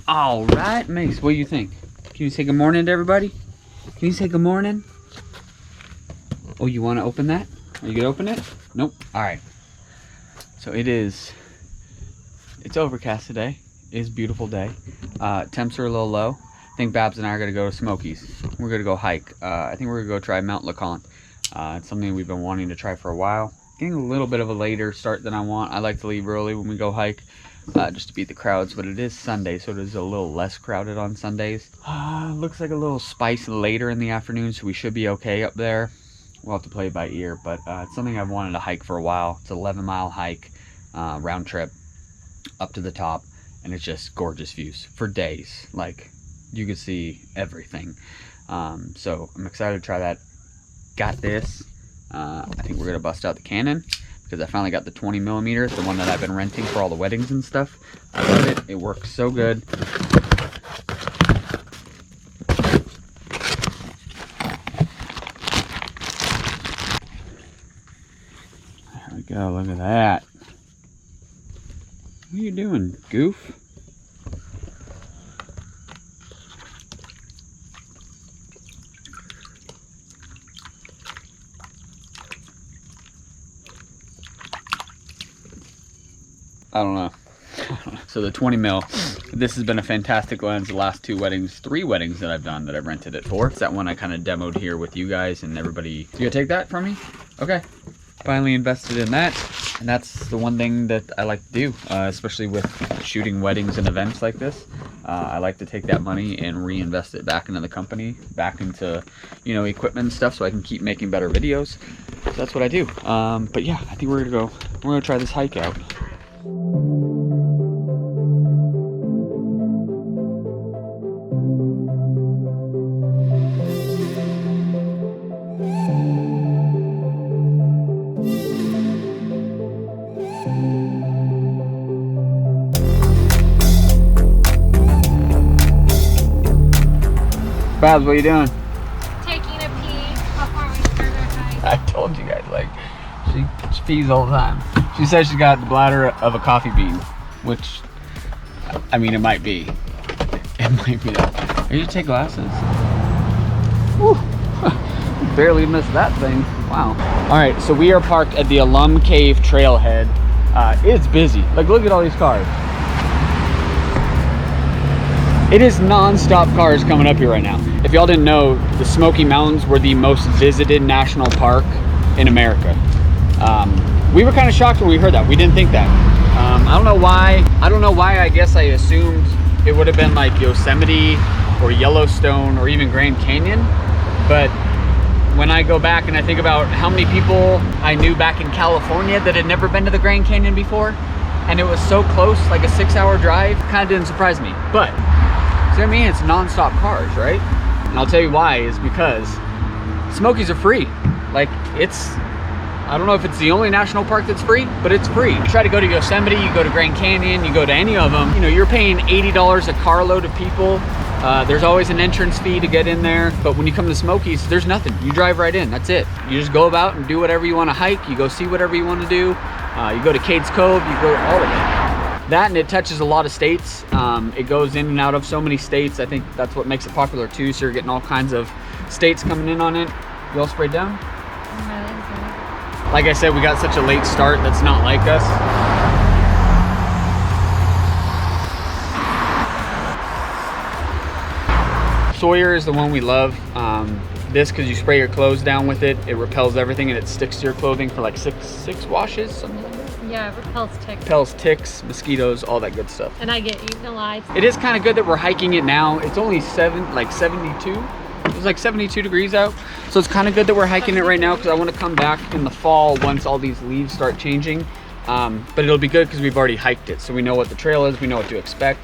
All right, Mace, what do you think? Can you say good morning to everybody? Can you say good morning? Oh, you want to open that? Are you gonna open it? Nope. All right. So it's overcast today. It is a beautiful day. Temps are a little low. I think Babs and I are gonna go to Smokies. We're gonna go hike. I think we're gonna go try Mount LeConte. It's something we've been wanting to try for a while. Getting a little bit of a later start than I want. I like to leave early when we go hike, just to beat the crowds, but it is Sunday, so it is a little less crowded on Sundays. Looks like a little spice later in the afternoon, so we should be okay up there. We'll have to play it by ear, but it's something I've wanted to hike for a while. It's an 11-mile hike, round trip, up to the top, and it's just gorgeous views for days. Like, you can see everything. So I'm excited to try that. Got this. I think we're gonna bust out the Canon because I finally got the 20mm, the one that I've been renting for all the weddings and stuff. I love it. It works so good. There we go. Look at that. What are you doing, goof? I don't know. So the 20mm, this has been a fantastic lens the last three weddings that I've done that I've rented it for. It's that one I kind of demoed here with you guys and everybody. You gonna take that from me? Okay. Finally invested in that. And that's the one thing that I like to do, especially with shooting weddings and events like this. I like to take that money and reinvest it back into the company, back into, you know, equipment and stuff so I can keep making better videos. So that's what I do. But yeah, I think we're gonna try this hike out. Babs, what are you doing? Taking a pee before we start our hike. I told you guys, like, she pees all the time. She says she's got the bladder of a coffee bean, which, I mean, it might be. It might be that. Are you take glasses? Woo. Barely missed that thing. Wow. All right, so we are parked at the Alum Cave Trailhead. It's busy. Like, look at all these cars. It is non-stop cars coming up here right now. If y'all didn't know, the Smoky Mountains were the most visited national park in America. We were kind of shocked when we heard that. We didn't think that. I don't know why. I guess I assumed it would have been like Yosemite or Yellowstone or even Grand Canyon. But when I go back and I think about how many people I knew back in California that had never been to the Grand Canyon before, and it was so close, like a 6-hour drive, kind of didn't surprise me. But see what I mean? It's non-stop cars, right? And I'll tell you why, is because Smokies are free. Like, I don't know if it's the only national park that's free, but it's free. You try to go to Yosemite, you go to Grand Canyon, you go to any of them, you know, you're paying $80 a carload of people. There's always an entrance fee to get in there. But when you come to Smokies, there's nothing. You drive right in, that's it. You just go about and do whatever you want to hike. You go see whatever you want to do. You go to Cades Cove, you go to all of it. That, and it touches a lot of states. It goes in and out of so many states. I think that's what makes it popular too. So you're getting all kinds of states coming in on it. You all sprayed down? Like I said, we got such a late start. That's not like us. Sawyer is the one we love. This, because you spray your clothes down with it, it repels everything and it sticks to your clothing for like six washes, something like that. Yeah, it repels ticks. Repels ticks, mosquitoes, all that good stuff. And I get eaten alive. It is kind of good that we're hiking it now. It's only 72. It's like 72 degrees out. So it's kind of good that we're hiking it right now because I want to come back in the fall once all these leaves start changing. But it'll be good because we've already hiked it. So we know what the trail is, we know what to expect.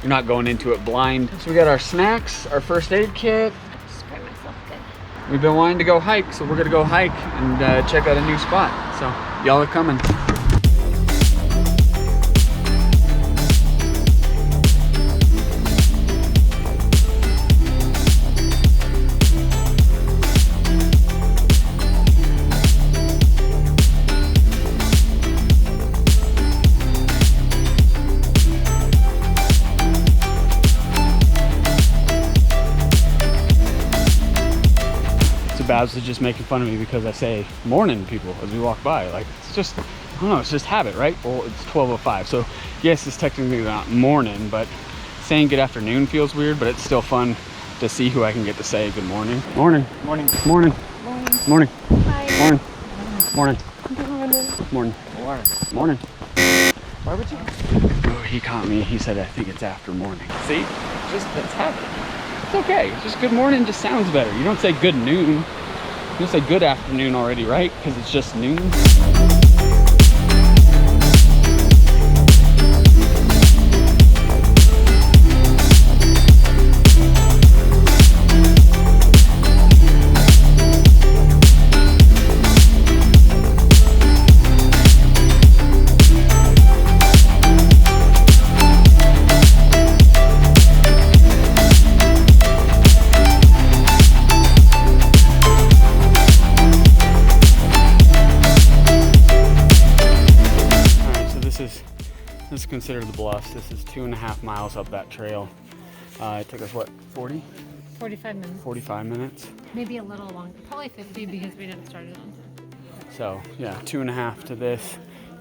You're not going into it blind. So we got our snacks, our first aid kit. Spray myself good. We've been wanting to go hike, so we're gonna go hike and check out a new spot. So y'all are coming. Babs is just making fun of me because I say morning people as we walk by. Like, it's just, I don't know, it's just habit, right? Well, it's 12:05, so yes, it's technically not morning, but saying good afternoon feels weird, but it's still fun to see who I can get to say good morning. Morning. Morning. Morning. Morning. Hi. Morning. Morning. Morning. Morning. Morning. Why would you? Oh, he caught me. He said, I think it's after morning. See? Just, that's habit. It's okay. It's just good morning just sounds better. You don't say good noon. You don't say good afternoon already, right? Because it's just noon. This is considered the bluffs. This is 2.5 miles up that trail. It took us what, 40? 45 minutes. 45 minutes. Maybe a little longer. Probably 50 because we didn't start it on time. So yeah, 2.5 to this,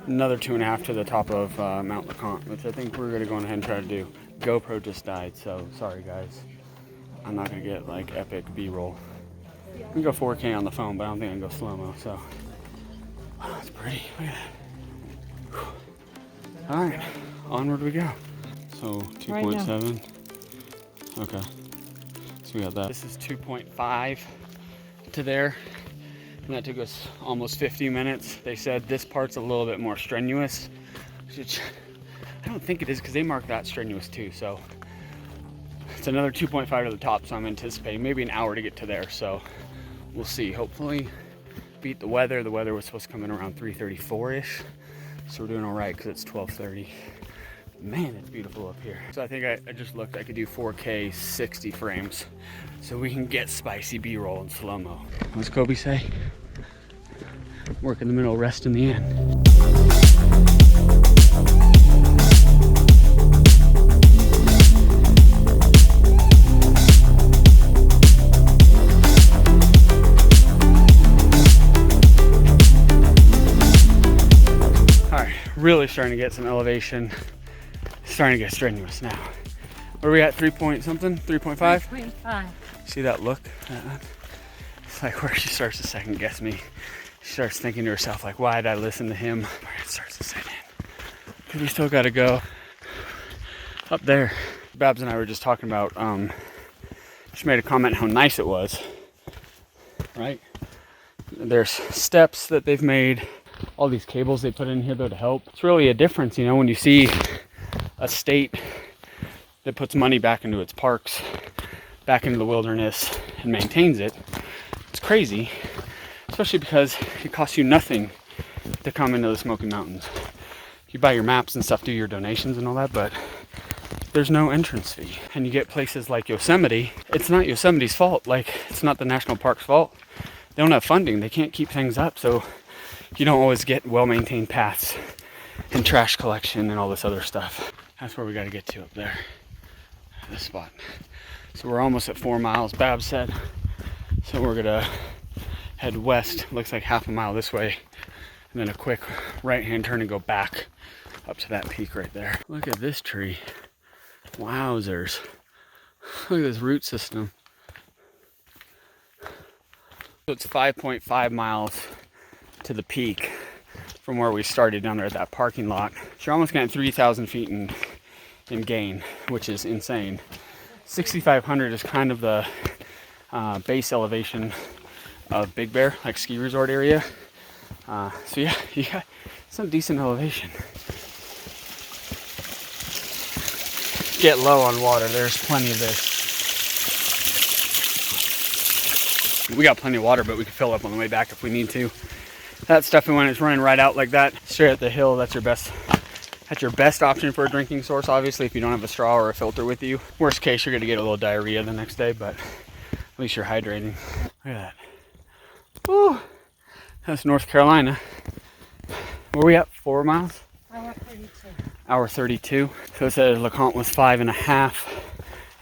another 2.5 to the top of Mount LeConte, which I think we're gonna go ahead and try to do. GoPro just died, so sorry guys. I'm not gonna get like epic B-roll. I can go 4K on the phone, but I don't think I can go slow-mo, so. Wow, it's pretty, look at that. All right, onward we go. So 2.7, okay, so we got that. This is 2.5 to there, and that took us almost 50 minutes. They said this part's a little bit more strenuous, which I don't think it is because they mark that strenuous too, so it's another 2.5 to the top, so I'm anticipating maybe an hour to get to there, so we'll see. Hopefully beat the weather. The weather was supposed to come in around 3:34-ish. So we're doing all right because it's 12:30. Man, it's beautiful up here. So I think I just looked, I could do 4K 60 frames. So we can get spicy B-roll and slow-mo. What's Kobe say? Work in the middle, rest in the end. Really starting to get some elevation, starting to get strenuous now. Where are we at, 3 point something, 3.5? 3.5. See that look? It's like where she starts to second guess me. She starts thinking to herself like, why did I listen to him? Where it starts to set in. Because we still gotta go up there. Babs and I were just talking about, she made a comment how nice it was, right? There's steps that they've made. All these cables they put in here though to help. It's really a difference, you know, when you see a state that puts money back into its parks, back into the wilderness and maintains it. It's crazy, especially because it costs you nothing to come into the Smoky Mountains. You buy your maps and stuff, do your donations and all that, but there's no entrance fee. And you get places like Yosemite. It's not Yosemite's fault. Like, it's not the national park's fault. They don't have funding. They can't keep things up, so you don't always get well-maintained paths and trash collection and all this other stuff. That's where we got to get to up there, this spot. So we're almost at 4 miles, Babs said. So we're gonna head west, looks like half a mile this way, and then a quick right-hand turn and go back up to that peak right there. Look at this tree. Wowzers. Look at this root system. So it's 5.5 miles to the peak from where we started down there at that parking lot. So you're almost getting 3,000 feet in gain, which is insane. 6,500 is kind of the base elevation of Big Bear, like ski resort area. So yeah, you got some decent elevation. Get low on water, there's plenty of this. We got plenty of water, but we can fill up on the way back if we need to. That stuff, when it's running right out like that, straight at the hill, that's your best option for a drinking source, obviously, if you don't have a straw or a filter with you. Worst case, you're gonna get a little diarrhea the next day, but at least you're hydrating. Look at that. Woo! That's North Carolina. Where are we at, 4 miles? Hour 32. Hour 32. So it said LeConte was 5.5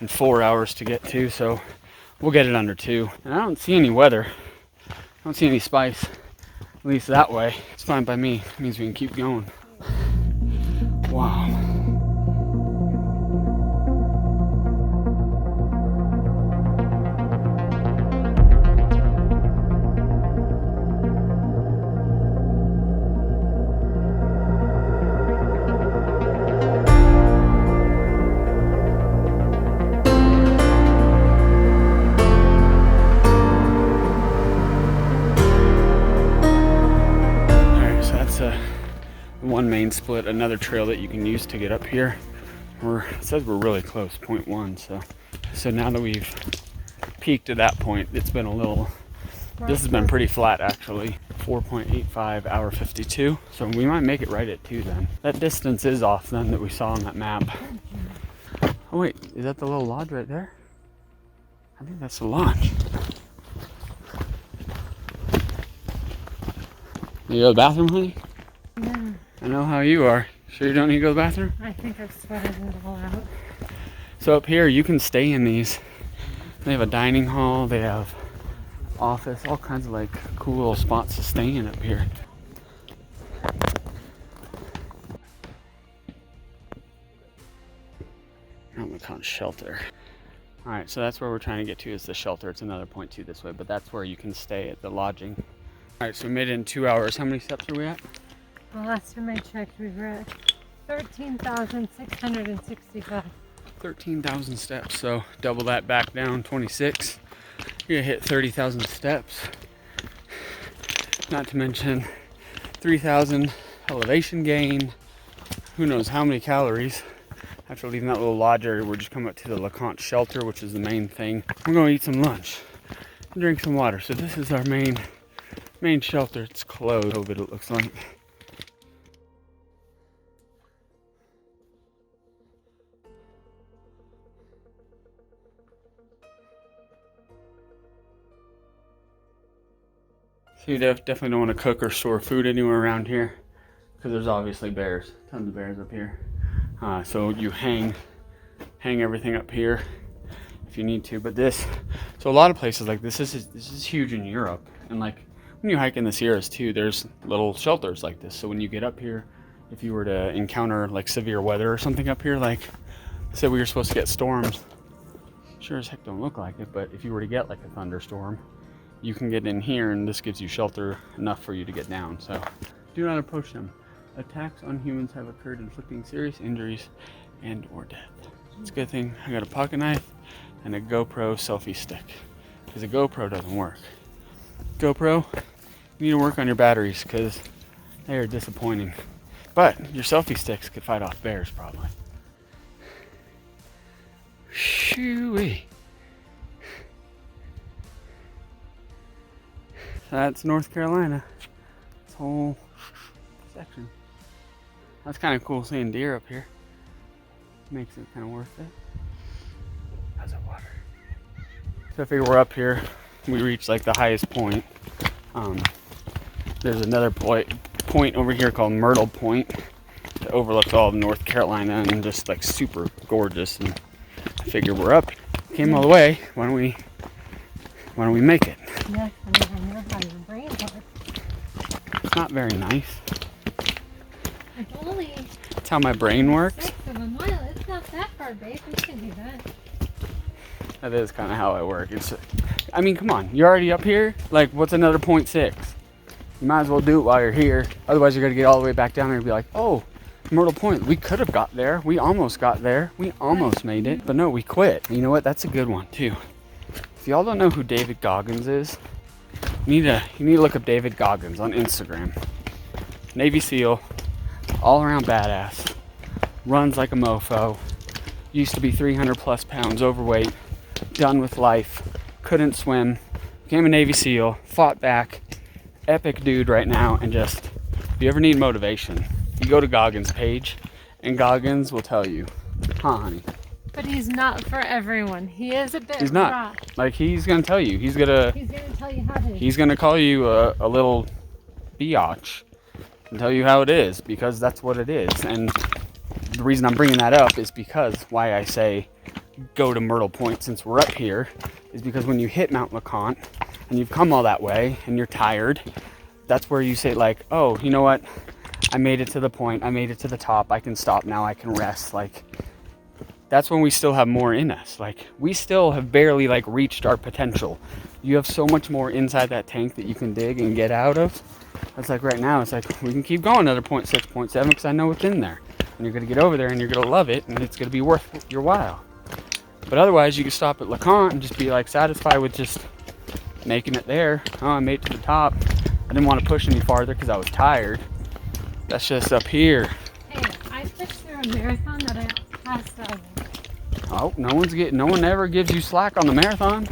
and 4 hours to get to, so we'll get it under 2. And I don't see any weather. don't see any spice, at least that way. It's fine by me. It means we can keep going. Wow. One main split, another trail that you can use to get up here. It says we're really close, 0.1. So now that we've peaked to that point, it's been a little. This has been pretty flat actually. 4.85 hour 52. So we might make it right at 2 then. That distance is off then that we saw on that map. Oh wait, is that the little lodge right there? I think that's the lodge. You go to the bathroom, honey? Yeah. I know how you are. Sure you don't need to go to the bathroom? I think I've sweated it all out. So up here you can stay in these. They have a dining hall, they have office, all kinds of like cool little spots to stay in up here. LeConte shelter. Alright, so that's where we're trying to get to, is the shelter. It's another 0.2 this way, but that's where you can stay at the lodging. Alright, so we made it in 2 hours. How many steps are we at? The last time I checked, we were at 13,665. 13,000 steps, so double that back down, 26. You're gonna hit 30,000 steps. Not to mention 3,000 elevation gain. Who knows how many calories. After leaving that little lodge area, we're just coming up to the LeConte shelter, which is the main thing. We're gonna eat some lunch and drink some water. So this is our main shelter. It's closed, COVID it looks like. So you definitely don't want to cook or store food anywhere around here because there's obviously bears, tons of bears up here. So you hang everything up here if you need to. But so a lot of places like this is huge in Europe, and like when you hike in the Sierras too, there's little shelters like this. So when you get up here, if you were to encounter like severe weather or something up here, like say we were supposed to get storms, sure as heck don't look like it, but if you were to get like a thunderstorm, you can get in here, and this gives you shelter enough for you to get down. So do not approach them. Attacks on humans have occurred, inflicting serious injuries and or death. It's a good thing I got a pocket knife and a GoPro selfie stick, because a GoPro doesn't work. GoPro, you need to work on your batteries because they are disappointing. But your selfie sticks could fight off bears probably. Shoo-wee. That's North Carolina. This whole section. That's kind of cool seeing deer up here. Makes it kind of worth it. How's that water? So I figure we're up here. We reached like the highest point. There's another point over here called Myrtle Point that overlooks all of North Carolina and just like super gorgeous. And I figure we're up. Came all the way. Why don't we make it? Yes, I know how your brain works. It's not very nice. It's only That's how my brain works. 6 of a mile. It's not that far, babe. We can do that. That is kind of how I work. I mean, come on. You're already up here. Like, what's another 0.6? You might as well do it while you're here. Otherwise, you're going to get all the way back down there and be like, oh, Myrtle Point. We could have got there. We almost got there. We almost made it. But no, we quit. You know what? That's a good one, too. If y'all don't know who David Goggins is, you need to look up David Goggins on Instagram. Navy SEAL, all around badass, runs like a mofo, used to be 300 plus pounds overweight, done with life, couldn't swim, became a Navy SEAL, fought back, epic dude right now. And just, if you ever need motivation, you go to Goggins' page and Goggins will tell you, huh honey? But he's not for everyone. He is a bit He's not. rough. Like, he's gonna tell you. He's gonna tell you how to. He's gonna call you a little biatch and tell you how it is, because that's what it is. And the reason I'm bringing that up is because why I say go to Myrtle Point since we're up here is because when you hit Mount LeConte, and you've come all that way and you're tired, that's where you say like, oh, you know what? I made it to the point. I made it to the top. I can stop now. I can rest. Like, that's when we still have more in us. Like, we still have barely like reached our potential. You have so much more inside that tank that you can dig and get out of. It's like right now, it's like we can keep going another 0.6, 0.7 because I know what's in there. And you're going to get over there and you're going to love it and it's going to be worth your while. But otherwise, you can stop at LeConte and just be like satisfied with just making it there. Oh, I made it to the top. I didn't want to push any farther because I was tired. That's just up here. Hey, I pushed through a marathon that I passed out. Oh, no one ever gives you slack on the marathon.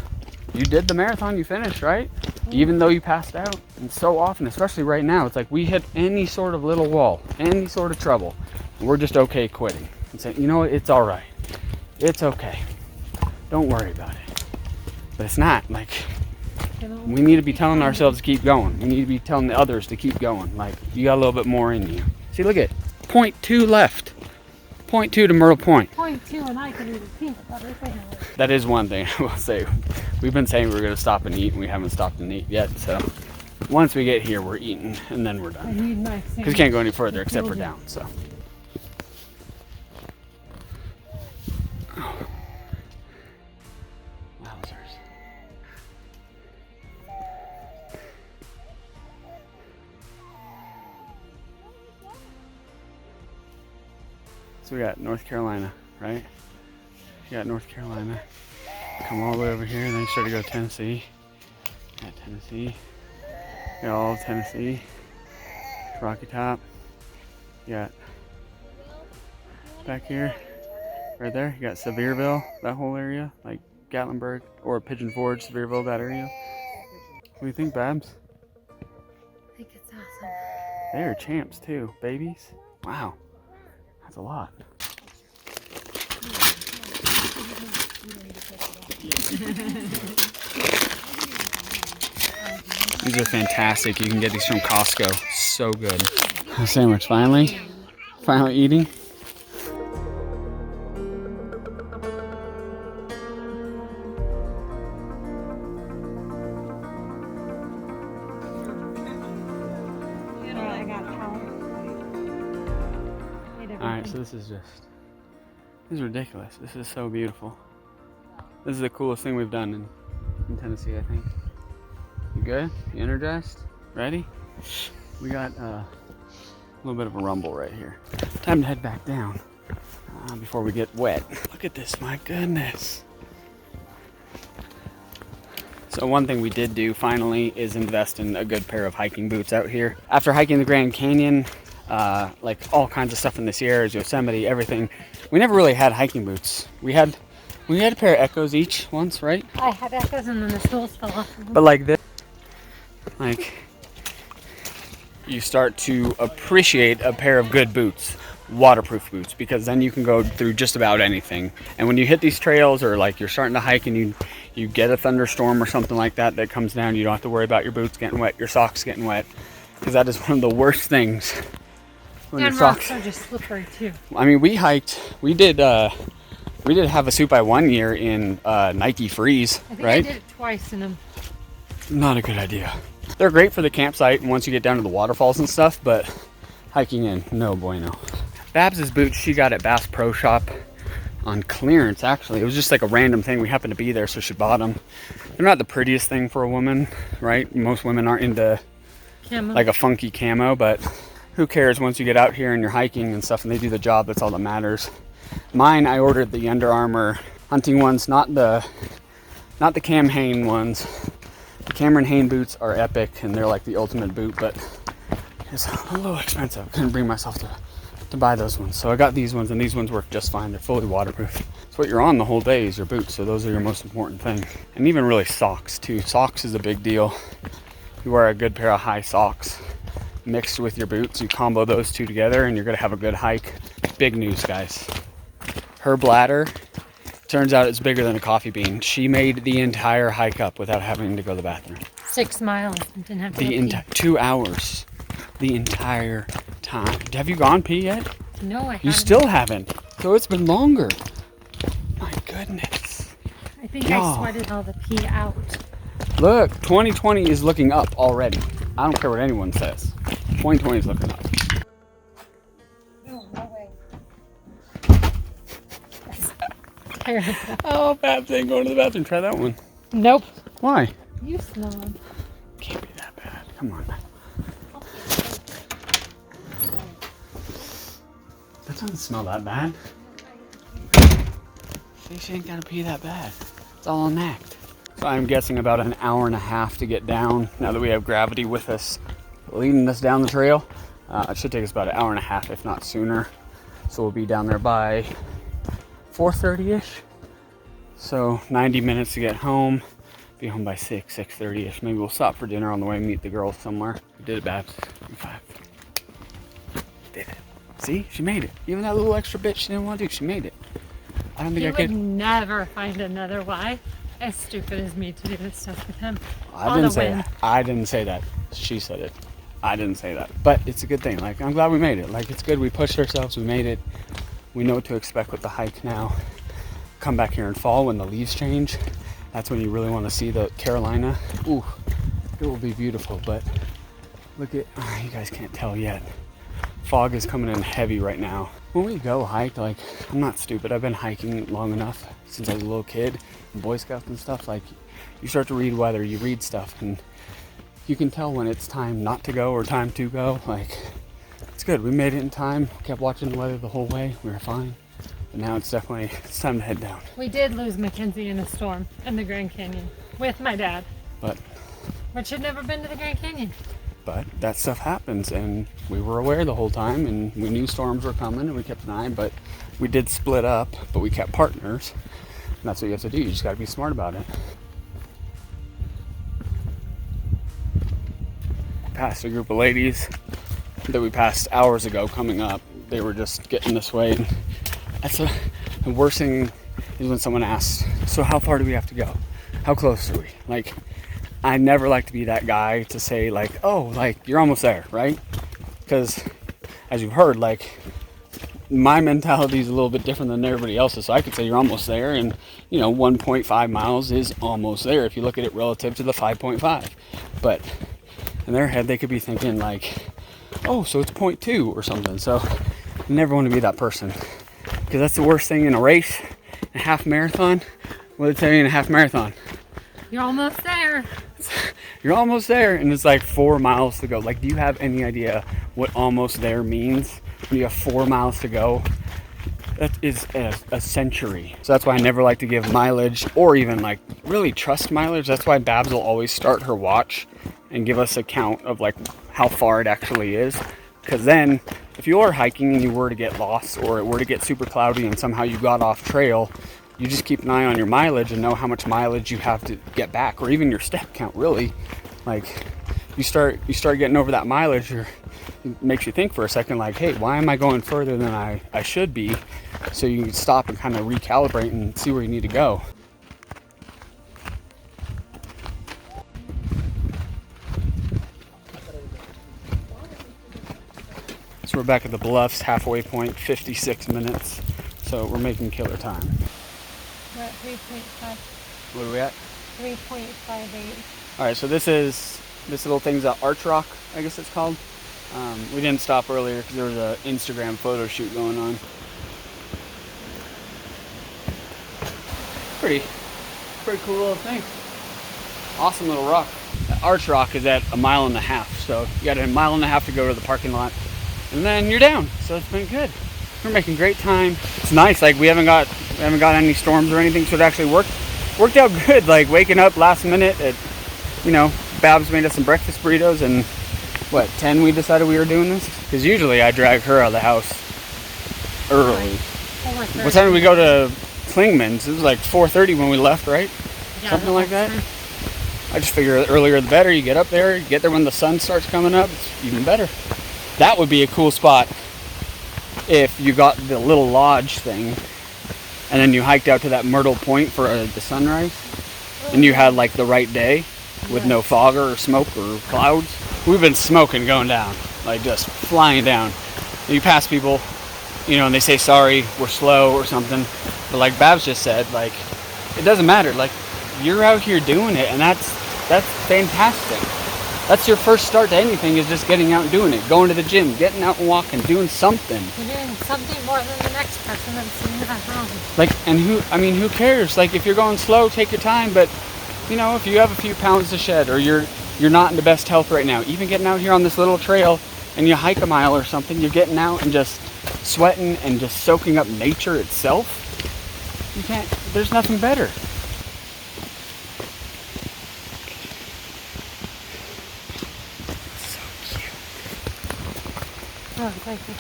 You did the marathon, you finished, right? Even though you passed out. And so often, especially right now, it's like we hit any sort of little wall, any sort of trouble, and we're just okay quitting and saying, you know what, it's all right. It's okay. Don't worry about it. But it's not. Like, we need to be telling ourselves to keep going. We need to be telling the others to keep going. Like, you got a little bit more in you. See, look at 0.2 left. 0.2 to Myrtle Point. 0.2 and I can eat a peanut butter sandwich. That is one thing I will say. We've been saying we're going to stop and eat, and we haven't stopped and eat yet. So once we get here, we're eating, and then we're I done. need my Because we can't go any further except for down. So. Wowzers. So we got North Carolina, right? You got North Carolina. Come all the way over here, and then you start to go Tennessee. Got Tennessee. Got all of Tennessee. Rocky Top. You got back here, right there. You got Sevierville, that whole area, like Gatlinburg or Pigeon Forge, Sevierville, that area. What do you think, Babs? I think it's awesome. They are champs too, babies. Wow, that's a lot. These are fantastic. You can get these from Costco. So good. The sandwich finally eating. I got power. Alright, so this is ridiculous. This is so beautiful. This is the coolest thing we've done in Tennessee, I think. You good? You energized? Ready? We got a little bit of a rumble right here. Time to head back down before we get wet. Look at this, my goodness. So one thing we did do finally is invest in a good pair of hiking boots out here. After hiking the Grand Canyon, like all kinds of stuff in the Sierras, Yosemite, everything, we never really had hiking boots. We had a pair of Echoes each once, right? I had Echoes and then the soles fell off. But like this, like, you start to appreciate a pair of good boots, waterproof boots, because then you can go through just about anything. And when you hit these trails, or like you're starting to hike and you get a thunderstorm or something like that comes down, you don't have to worry about your boots getting wet, your socks getting wet, because that is one of the worst things. When And your socks rocks are just slippery too. I mean, we did have a suit by 1 year in Nike Freeze, I think right? I did it twice in them. Not a good idea. They're great for the campsite and once you get down to the waterfalls and stuff, but hiking in, no bueno. Babs's boots she got at Bass Pro Shop on clearance, actually. It was just like a random thing. We happened to be there, so she bought them. They're not the prettiest thing for a woman, right? Most women aren't into Camo. like a funky camo, but who cares once you get out here and you're hiking and stuff and they do the job, that's all that matters. Mine, I ordered the Under Armour hunting ones, not the Cam Hain ones. The Cameron Hain boots are epic and they're like the ultimate boot, but it's a little expensive. I couldn't bring myself to buy those ones. So I got these ones, and these ones work just fine. They're fully waterproof. It's what you're on the whole day is your boots, so those are your most important thing. And even really socks too. Socks is a big deal. You wear a good pair of high socks mixed with your boots. You combo those two together and you're gonna have a good hike. Big news, guys. Her bladder, turns out it's bigger than a coffee bean. She made the entire hike up without having to go to the bathroom. 6 miles. Didn't have to The go pee. entire 2 hours. The entire time. Have you gone pee yet? No, I haven't. You still haven't. So it's been longer. My goodness. I think No. I sweated all the pee out. Look, 2020 is looking up already. I don't care what anyone says. 2020 is looking up. No, no way. Oh, bad thing. Going to the bathroom. Try that one. Nope. Why? You snob. Can't be that bad. Come on. That doesn't smell that bad. Fish ain't gotta pee that bad. It's all an act. So I'm guessing about an hour and a half to get down now that we have gravity with us leading us down the trail. It should take us about an hour and a half, if not sooner. So we'll be down there by 4:30-ish. So 90 minutes to get home. Be home by 6:30-ish. Maybe we'll stop for dinner on the way and meet the girls somewhere. We did it, Babs. In 5. Did it. See? She made it. Even that little extra bit she didn't want to do, she made it. I don't think I could. You would never find another wife as stupid as me to do this stuff with him. I didn't say that. I didn't say that. She said it. I didn't say that. But it's a good thing. Like, I'm glad we made it. Like, it's good. We pushed ourselves. We made it. We know what to expect with the hike now. Come back here in fall when the leaves change. That's when you really want to see the Carolina. Ooh, it will be beautiful. But look at, you guys can't tell yet. Fog is coming in heavy right now. When we go hike, like, I'm not stupid. I've been hiking long enough since I was a little kid, Boy Scouts and stuff. Like, you start to read weather, you read stuff, and you can tell when it's time not to go or time to go. Like, it's good. We made it in time. Kept watching the weather the whole way. We were fine. But now it's definitely, it's time to head down. We did lose Mackenzie in a storm in the Grand Canyon with my dad. But Which had never been to the Grand Canyon. But that stuff happens, and we were aware the whole time, and we knew storms were coming, and we kept an eye, but we did split up, but we kept partners. And that's what you have to do. You just got to be smart about it. Passed a group of ladies that we passed hours ago coming up. They were just getting this way. And that's the worst thing is when someone asks, so how far do we have to go? How close are we? Like, I never like to be that guy to say, like, oh, like, you're almost there, right? Because as you've heard, like, my mentality is a little bit different than everybody else's. So I could say you're almost there, and 1.5 miles is almost there if you look at it relative to the 5.5. But in their head, they could be thinking like, oh, so it's 0.2 or something. So I never want to be that person, because that's the worst thing in a race, a half marathon. What did they tell you in a half marathon? You're almost there. You're almost there, and it's like 4 miles to go. Like, do you have any idea what almost there means? When you have 4 miles to go, that is a century. So that's why I never like to give mileage, or even like really trust mileage. That's why Babs will always start her watch and give us a count of like how far it actually is. Because then if you are hiking and you were to get lost, or it were to get super cloudy and somehow you got off trail, you just keep an eye on your mileage and know how much mileage you have to get back, or even your step count. Really, like, you start getting over that mileage, it makes you think for a second, like, hey, why am I going further than I should be? So you can stop and kind of recalibrate and see where you need to go. So we're back at the Bluffs, halfway point, 56 minutes. So we're making killer time. We're at 3.5. What are we at? 3.58. All right, so this little thing's an arch rock, I guess it's called. We didn't stop earlier because there was an Instagram photo shoot going on. Pretty cool little thing. Awesome little rock. The arch rock is at 1.5 miles, so you got 1.5 miles to go to the parking lot, and then you're down. So it's been good. We're making great time. It's nice. Like, we haven't got any storms or anything, so it actually worked out good. Like, waking up last minute at, Babs made us some breakfast burritos, and 10 we decided we were doing this? Because usually I drag her out of the house early. What time did we go to Klingman's? It was like 4:30 when we left, right? Yeah, Something like that. I just figure the earlier the better. You get up there, you get there when the sun starts coming up, it's even better. That would be a cool spot if you got the little lodge thing, and then you hiked out to that Myrtle Point for the sunrise, and you had like the right day with no fog or smoke or clouds. We've been smoking going down, like just flying down. And you pass people, and they say sorry, we're slow or something. But like Babs just said, like, it doesn't matter. Like, you're out here doing it, and That's fantastic. That's your first start to anything, is just getting out and doing it. Going to the gym, getting out and walking, doing something. You're doing something more than the next person that's sitting at home. Like, and who cares? Like, if you're going slow, take your time, but you know, if you have a few pounds to shed, or you're not in the best health right now, even getting out here on this little trail and you hike a mile or something, you're getting out and just sweating and just soaking up nature itself. There's nothing better. Oh, thank you.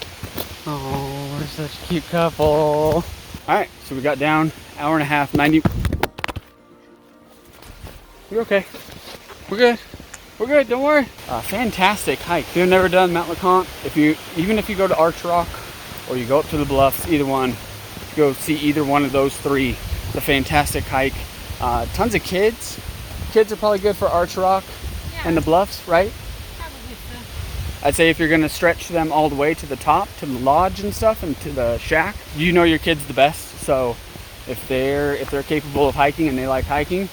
Oh, we're such a cute couple. All right, so we got down hour and a half, 90. We're okay. We're good. We're good. Don't worry. Fantastic hike. If you've never done Mount LeConte, even if you go to Arch Rock or you go up to the Bluffs, either one, go see either one of those three. It's a fantastic hike. Tons of kids. Kids are probably good for Arch Rock and the Bluffs, right? I'd say if you're gonna stretch them all the way to the top, to the lodge and stuff, and to the shack, you know your kids the best. So if they're capable of hiking and they like hiking,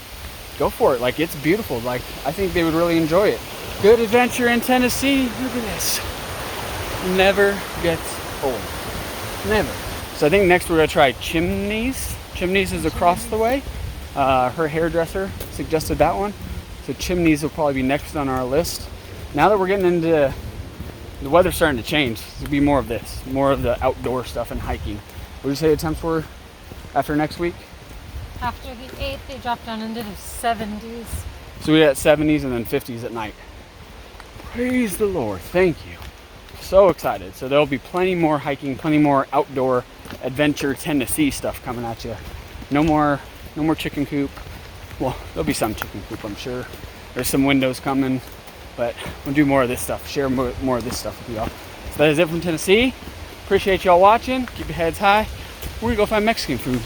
go for it. Like, it's beautiful. Like, I think they would really enjoy it. Good adventure in Tennessee. Look at this. Never gets old. Never. So I think next we're gonna try Chimneys. Chimneys is across the way. Her hairdresser suggested that one. So Chimneys will probably be next on our list. Now that we're getting into the weather's starting to change, it'll be more of this, more of the outdoor stuff and hiking. What do you say the temps were after next week? After the 8th, they dropped down into the 70s. So we got 70s and then 50s at night. Praise the Lord. Thank you. So excited. So there'll be plenty more hiking, plenty more outdoor adventure Tennessee stuff coming at you. No more chicken coop. Well, there'll be some chicken coop, I'm sure. There's some windows coming. But we'll do more of this stuff, share more of this stuff with y'all. So that is it from Tennessee. Appreciate y'all watching. Keep your heads high. We're gonna go find Mexican food.